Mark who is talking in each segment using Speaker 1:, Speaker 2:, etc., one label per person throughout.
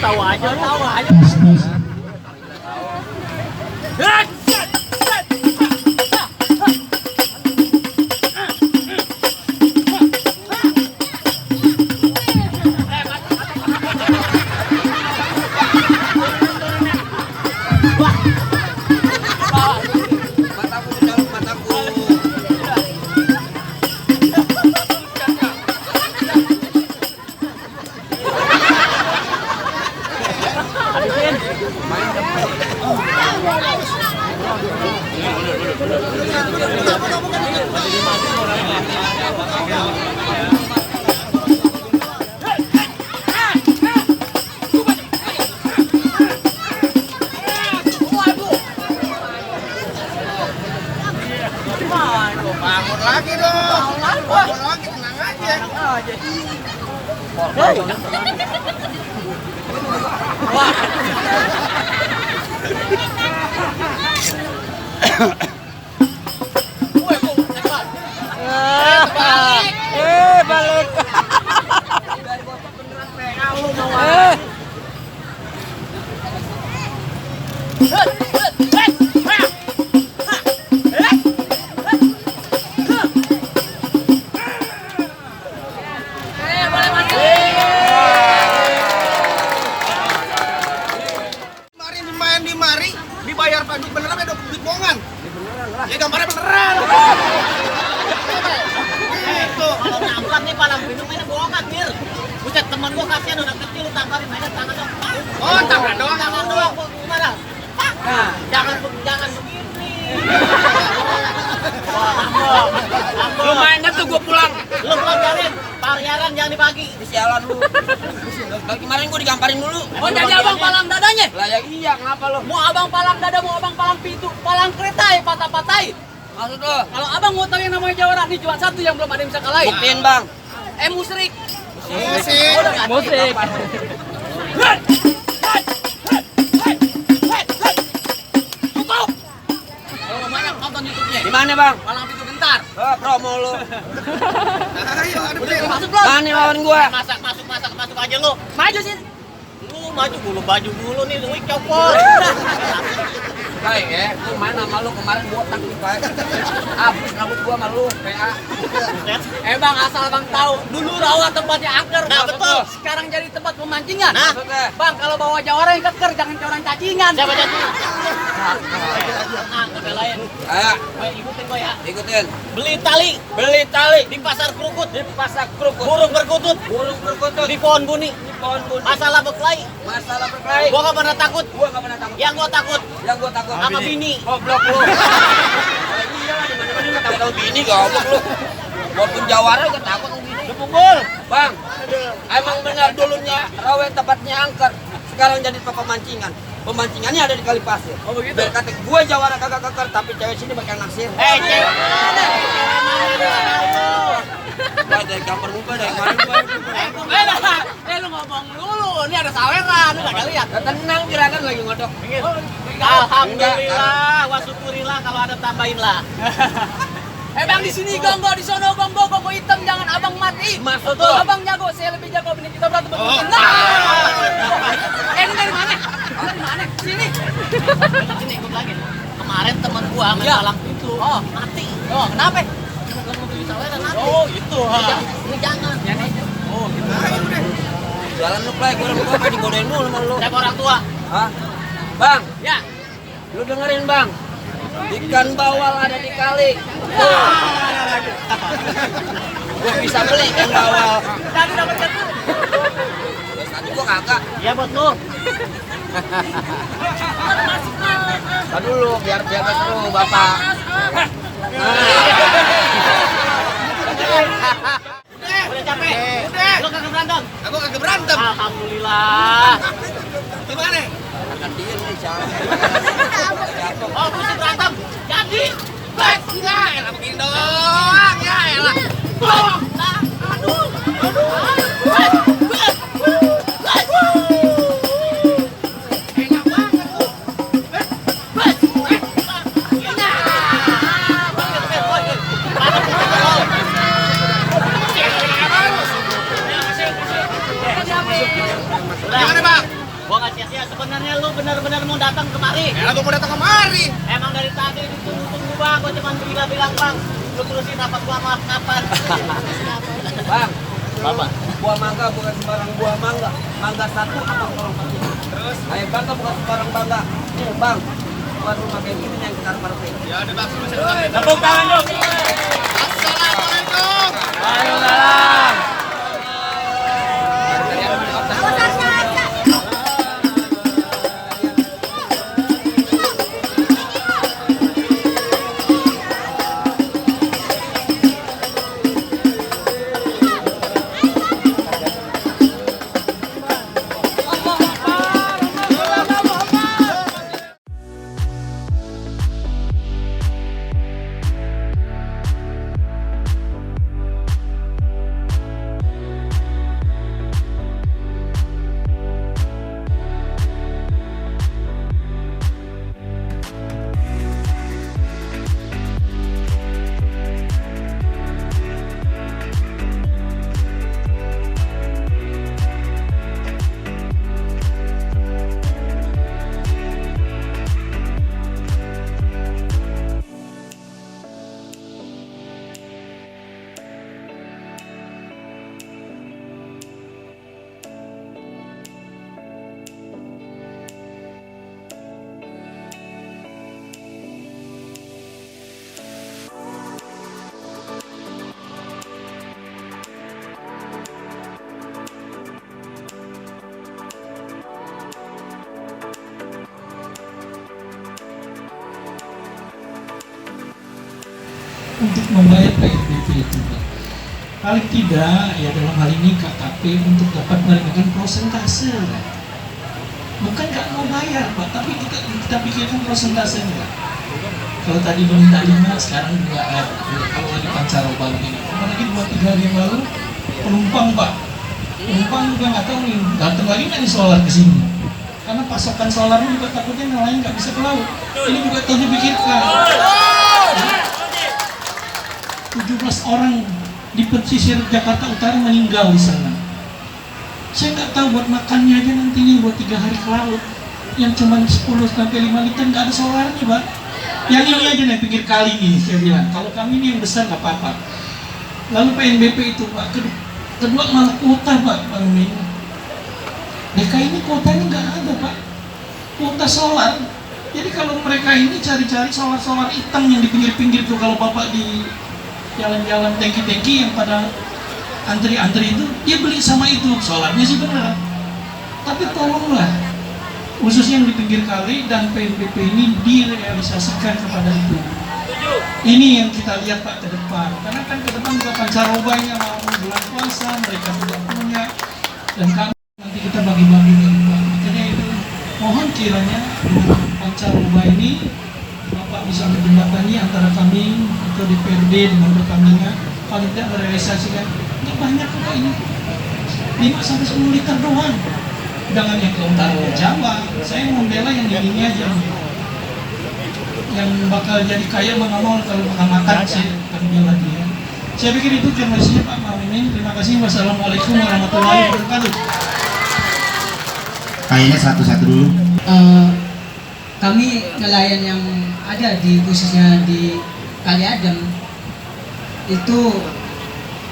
Speaker 1: tahu aja.
Speaker 2: Bangun lagi dong. Bangun lagi, tenang aja.
Speaker 3: Balik.
Speaker 2: Dibayar Pak duit beneran ada duit bohongan. Ya gambarnya beneran.
Speaker 1: Tuh, kalau ngamplak nih palang pintu mainnya bohongan, Mir. Buset, temen gua kasihan anak kecil lu tamparin mainnya tangan dong.
Speaker 2: Oh, tangan doang.
Speaker 1: Tangan doang, gimana? Nah, jangan begini.
Speaker 3: Lu mainnya tuh gua pulang.
Speaker 1: Lu pelajarin, pariaran jangan dibagi.
Speaker 3: Sialan lu. Kemarin gua digamparin dulu.
Speaker 1: Oh, jadi abang palang dadanya?
Speaker 3: Lah ya iya, kenapa lu?
Speaker 1: Mau abang palang dada, mau abang palang pintu, palang kereta ya patah-patahin.
Speaker 3: Maksud lu?
Speaker 1: Kalau abang mau tahu yang namanya jawara, nih cuma satu yang belum ada yang bisa kalahin.
Speaker 3: Buktiin, Bang.
Speaker 1: Musrik.
Speaker 2: Musik.
Speaker 1: Udah nggak?
Speaker 3: Musik.
Speaker 1: Cukup. Kalau rumahnya nonton YouTube-nya.
Speaker 3: Di mana, Bang?
Speaker 1: Palang pintu bentar.
Speaker 3: Promo lu.
Speaker 2: Ayo, ada
Speaker 1: Udah
Speaker 2: beli.
Speaker 1: masuk belum?
Speaker 3: Mana lawan gua?
Speaker 1: Masuk aja lu. Maju sih. Lu maju dulu, baju dulu nih, lu copot.
Speaker 3: Baik ya, lu main sama lu kemarin botak nih, Pak. Habis rambut gua sama lu, PA.
Speaker 1: Bang, asal bang tahu, dulu rawa tempatnya angker. Nah,
Speaker 3: Maksud
Speaker 1: betul.
Speaker 3: lu?
Speaker 1: Sekarang jadi tempat pemancingan.
Speaker 3: Nah, maksudnya?
Speaker 1: Bang, kalau bawa jawara yang keker, jangan orang cacingan. Siapa cacingan? Nah, kebelain.
Speaker 3: Ayo,
Speaker 1: Ikutin gua ya.
Speaker 3: ikutin.
Speaker 1: Beli tali
Speaker 3: Beli tali
Speaker 1: di pasar Krukut.
Speaker 3: di pasar Krukut.
Speaker 1: Burung berkutut
Speaker 3: Burung berkutut
Speaker 1: di pohon buni.
Speaker 3: di pohon buni.
Speaker 1: Masalah berkelahi.
Speaker 3: Masalah berkelahi.
Speaker 1: Gua gak pernah takut.
Speaker 3: Gua gak pernah takut.
Speaker 1: Yang gua takut
Speaker 3: Yang gua takut
Speaker 1: sama bini.
Speaker 3: Goblok lu. Iya, di mana-mana gua takut sama bini, goblok lu. Walaupun jawara gua takut sama bini.
Speaker 1: Dipukul.
Speaker 3: Bang, emang benar dulunya rawa tempatnya angker. Sekarang jadi tempat pemancingan. Pemancingannya ada di kali pasir.
Speaker 1: Oh, begitu?
Speaker 3: Biar kata gua jawara kagak keker, tapi cewek sini bakal naksir.
Speaker 1: Cewek mana? Cewek mana?
Speaker 3: Gua dari gambar muka dari kemarin gua.
Speaker 1: Lu ngomong dulu, ini ada saweran, lu gak lihat.
Speaker 3: Ya, tenang juragan lagi ngodok.
Speaker 1: Alhamdulillah, wa syukurillah kalau ada tambahin lah. Bang di sini gonggo, di sono gonggo hitam jangan abang mati.
Speaker 3: Maksud
Speaker 1: Tuh,
Speaker 3: lu?
Speaker 1: abang jago, saya lebih jago benih kita berantem berdua. Ini dari mana? Dari mana? Sini. Sini ikut lagi. Kemarin teman gua main palang pintu. Oh, mati. Oh, kenapa? Bukan mobil saweran mati. Oh, itu. Ini jangan. Oh, gitu.
Speaker 2: Ayo udah.
Speaker 3: Jalan lu play, gua apa digodain mulu sama lu.
Speaker 1: Siapa orang tua?
Speaker 3: Hah? Bang,
Speaker 1: Ya.
Speaker 3: lu dengerin Bang. Ikan bawal ada di kali. Gua bisa beli ikan bawal.
Speaker 1: Tadi dapat satu.
Speaker 3: Tadi gua kagak.
Speaker 1: Iya buat lu.
Speaker 3: Tadi dulu biar jaga seru Bapak.
Speaker 1: Udah capek? Udah. Lu kagak berantem?
Speaker 2: Aku kagak berantem.
Speaker 1: Alhamdulillah.
Speaker 2: Gimana?
Speaker 3: Akan dia nih siapa?
Speaker 1: Oh, mesti berantem. Jadi.
Speaker 2: Baik, ya elah begini doang. Ya elah. Gimana, Bang?
Speaker 1: benar mau datang kemari.
Speaker 2: Aku mau datang kemari.
Speaker 1: Emang dari tadi ditunggu-tunggu bang, gua cuma bilang bang, lu terusin rapat gua maaf kapan?
Speaker 3: Bang,
Speaker 1: Bapak.
Speaker 3: buah mangga bukan sembarang buah mangga. Mangga satu abang tolong pakai. Terus, ayo bangga bukan sembarang bangga. Nih bang, buat rumah kayak gini yang kita partai.
Speaker 2: Ya udah bang,
Speaker 1: Tepuk tangan dong.
Speaker 2: Assalamualaikum.
Speaker 1: Waalaikumsalam.
Speaker 4: Untuk membayar PNBP itu, Pak. Paling tidak ya dalam hal ini KKP untuk dapat menerima prosentase. Bukan nggak mau bayar Pak, tapi kita pikirkan prosentasenya. Kalau tadi meminta 5, sekarang juga kalau lagi pancaroba begini. Apalagi 2-3 hari yang lalu penumpang Pak, penumpang juga nggak tahu nih datang lagi nggak nih solar ke sini. Karena pasokan solarnya juga takutnya nelayan nggak bisa ke laut. Ini juga harus dipikirkan. 17 orang di pesisir Jakarta Utara meninggal di sana. Saya nggak tahu buat makannya aja nantinya buat 3 hari ke laut yang cuma 10-5 liter nggak ada solarnya Pak. Yang ini aja nih pinggir kali ini saya bilang. Kalau kami ini yang besar nggak apa-apa. Lalu PNBP itu Pak, kedua malah kuota Pak, DKI ini kuotanya nggak ada Pak. Kuota solar. Jadi kalau mereka ini cari-cari solar-solar hitam yang di pinggir-pinggir tuh, kalau Bapak di jalan-jalan tangki-tangki yang pada antri-antri itu, dia beli sama itu, solarnya sih benar. Tapi tolonglah, khususnya yang di pinggir kali dan PNBP ini direalisasikan kepada itu. Ini yang kita lihat Pak ke depan, karena kan ke depan juga pancarobanya mau bulan puasa, mereka tidak punya, dan kami nanti kita bagi-bagi ke depan. Makanya itu mohon kiranya dengan pancaroba ini Bapak bisa menjembatani antara kami atau DPRD dengan Pertamina, paling tidak merealisasikan. Ini banyak kok ini, 5-10 liter doang. Jangan yang ke utara Jawa. Saya membela yang ini aja, yang bakal jadi kaya mengamal kalau pengamatan saya akan bela dia. Saya pikir itu informasinya Pak Mamimin. Terima kasih. Wassalamualaikum warahmatullahi wabarakatuh.
Speaker 5: Kayaknya satu-satu dulu.
Speaker 6: Kami nelayan yang ada di khususnya di Kali Adem itu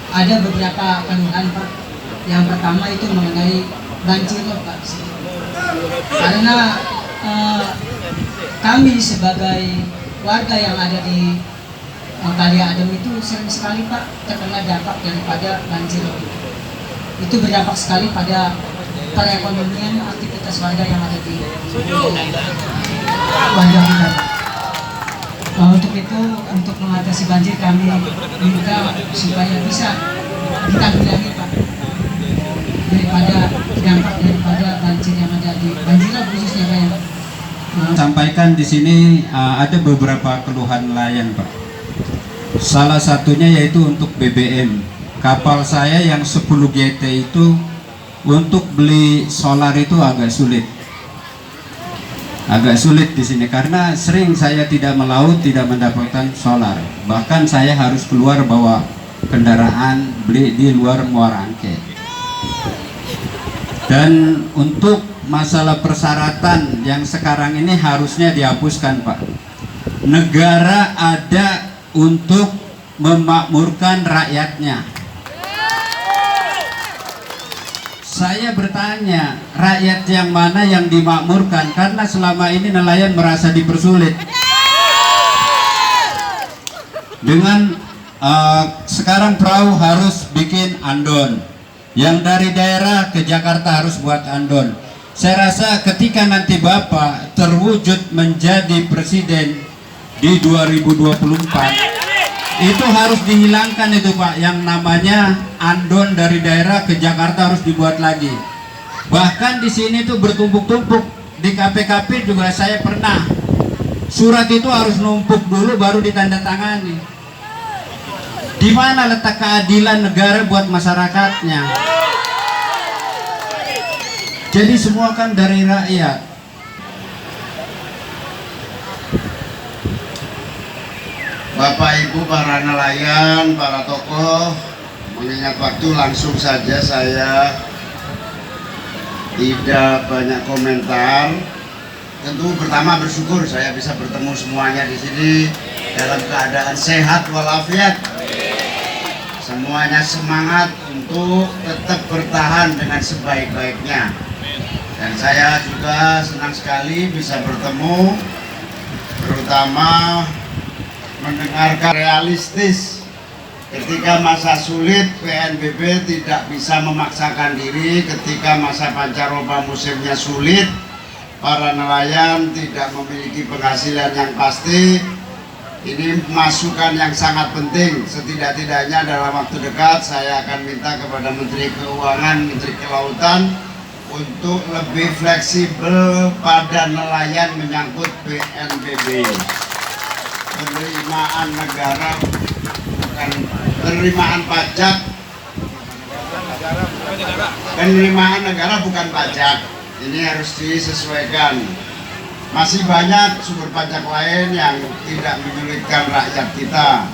Speaker 6: ada beberapa keluhan Pak. Yang pertama itu mengenai banjir Pak. Karena kami sebagai warga yang ada di Kali Adem itu sering sekali Pak terkena dampak daripada banjir. Itu berdampak sekali pada perekonomian aktivitas warga yang ada di warga kita. Untuk itu, untuk mengatasi banjir kami minta supaya bisa ditanggulangi Pak daripada dampak daripada banjir yang ada di banjirop khususnya Pak.
Speaker 5: Sampaikan di sini ada beberapa keluhan nelayan Pak. Salah satunya yaitu untuk BBM. Kapal saya yang 10 GT itu untuk beli solar itu agak sulit di sini karena sering saya tidak melaut, tidak mendapatkan solar. Bahkan saya harus keluar bawa kendaraan beli di luar Muara Angke. Dan untuk masalah persyaratan yang sekarang ini harusnya dihapuskan, Pak. Negara ada untuk memakmurkan rakyatnya. Saya bertanya, rakyat yang mana yang dimakmurkan? Karena selama ini nelayan merasa dipersulit. Dengan sekarang perahu harus bikin andon, yang dari daerah ke Jakarta harus buat andon. Saya rasa ketika nanti Bapak terwujud menjadi presiden di 2024, itu harus dihilangkan itu, Pak, yang namanya andon dari daerah ke Jakarta harus dibuat lagi. Bahkan di sini tuh bertumpuk-tumpuk. Di KPKP juga saya pernah. Surat itu harus numpuk dulu baru ditandatangani. Di mana letak keadilan negara buat masyarakatnya? Jadi semua kan dari rakyat.
Speaker 2: Bapak Ibu para nelayan, para tokoh, mengingat waktu langsung saja saya tidak banyak komentar. Tentu pertama bersyukur saya bisa bertemu semuanya di sini dalam keadaan sehat walafiat. Semuanya semangat untuk tetap bertahan dengan sebaik-baiknya. Dan saya juga senang sekali bisa bertemu, terutama mendengarkan realistis. Ketika masa sulit, PNBP tidak bisa memaksakan diri. Ketika masa pancaroba musimnya sulit, para nelayan tidak memiliki penghasilan yang pasti. Ini masukan yang sangat penting. Setidak-tidaknya dalam waktu dekat saya akan minta kepada Menteri Keuangan, Menteri Kelautan untuk lebih fleksibel pada nelayan menyangkut PNBP. Penerimaan negara bukan penerimaan pajak, penerimaan negara bukan pajak. Ini harus disesuaikan. Masih banyak sumber pajak lain yang tidak menyulitkan rakyat kita.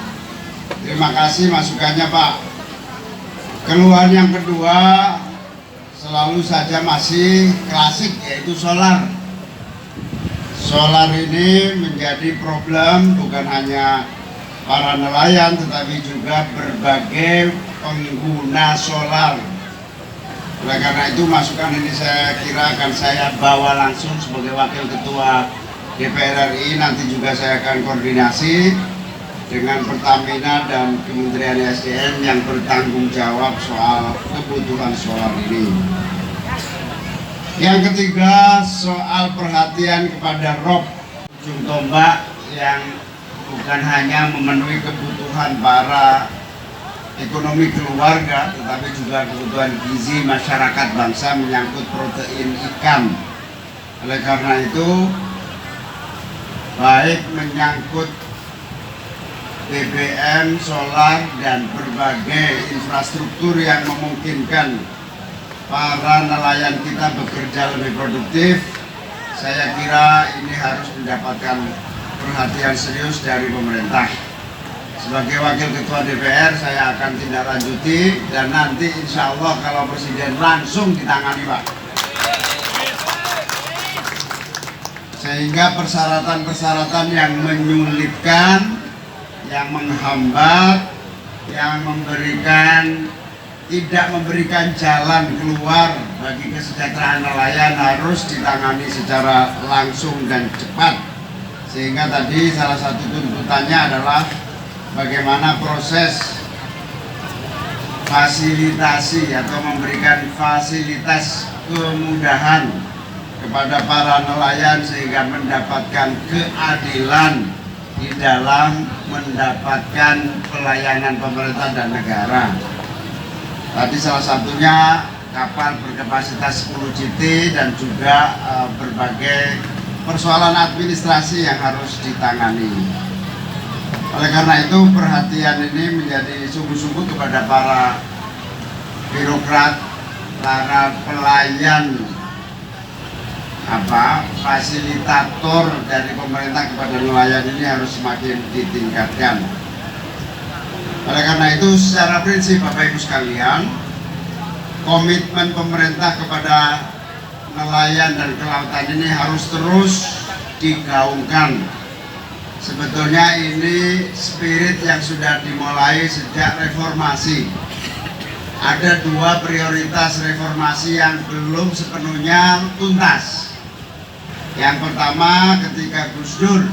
Speaker 2: Terima kasih masukannya, Pak. Keluhan yang kedua selalu saja masih klasik, yaitu solar. Solar ini menjadi problem bukan hanya para nelayan tetapi juga berbagai pengguna solar. Oleh karena itu masukan ini saya kira akan saya bawa langsung sebagai Wakil Ketua DPR RI. Nanti juga saya akan koordinasi dengan Pertamina dan Kementerian SDM yang bertanggung jawab soal kebutuhan solar ini. Yang ketiga, soal perhatian kepada ROP, ujung tombak yang bukan hanya memenuhi kebutuhan para ekonomi keluarga, tetapi juga kebutuhan gizi masyarakat bangsa menyangkut protein ikan. Oleh karena itu, baik menyangkut BBM, solar, dan berbagai infrastruktur yang memungkinkan para nelayan kita bekerja lebih produktif, saya kira ini harus mendapatkan perhatian serius dari pemerintah. Sebagai Wakil Ketua DPR, saya akan tindak lanjuti dan nanti insya Allah kalau Presiden langsung ditangani, Pak. Sehingga persyaratan-persyaratan yang menyulitkan, yang menghambat, yang tidak memberikan jalan keluar bagi kesejahteraan nelayan harus ditangani secara langsung dan cepat. Sehingga tadi salah satu tuntutannya adalah bagaimana proses fasilitasi atau memberikan fasilitas kemudahan kepada para nelayan sehingga mendapatkan keadilan di dalam mendapatkan pelayanan pemerintah dan negara. Tadi salah satunya kapal berkapasitas 10 GT dan juga berbagai persoalan administrasi yang harus ditangani. Oleh karena itu perhatian ini menjadi sungguh-sungguh kepada para birokrat, para pelayan, fasilitator dari pemerintah kepada nelayan ini harus semakin ditingkatkan. Oleh karena itu secara prinsip Bapak Ibu sekalian, komitmen pemerintah kepada nelayan dan kelautan ini harus terus digaungkan. Sebetulnya ini spirit yang sudah dimulai sejak reformasi. Ada dua prioritas reformasi yang belum sepenuhnya tuntas. Yang pertama, ketika Gus Dur,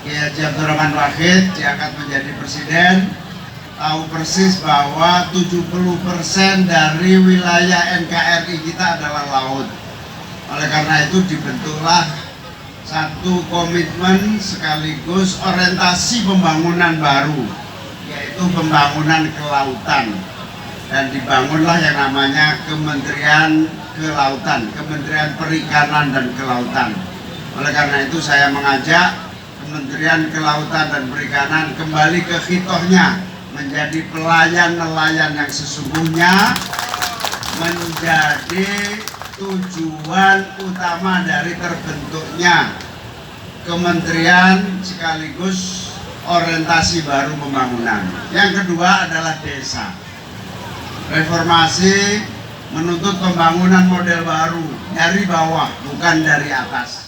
Speaker 2: Kiai Haji Abdurrahman Wahid diangkat menjadi presiden, tahu persis bahwa 70% dari wilayah NKRI kita adalah laut. Oleh karena itu dibentuklah satu komitmen sekaligus orientasi pembangunan baru, yaitu pembangunan kelautan. Dan dibangunlah yang namanya Kementerian Kelautan, Kementerian Perikanan dan Kelautan. Oleh karena itu saya mengajak Kementerian Kelautan dan Perikanan kembali ke khitohnya, menjadi pelayan nelayan yang sesungguhnya, menjadi tujuan utama dari terbentuknya kementerian sekaligus orientasi baru pembangunan. Yang kedua adalah desa. Reformasi menuntut pembangunan model baru dari bawah, bukan dari atas.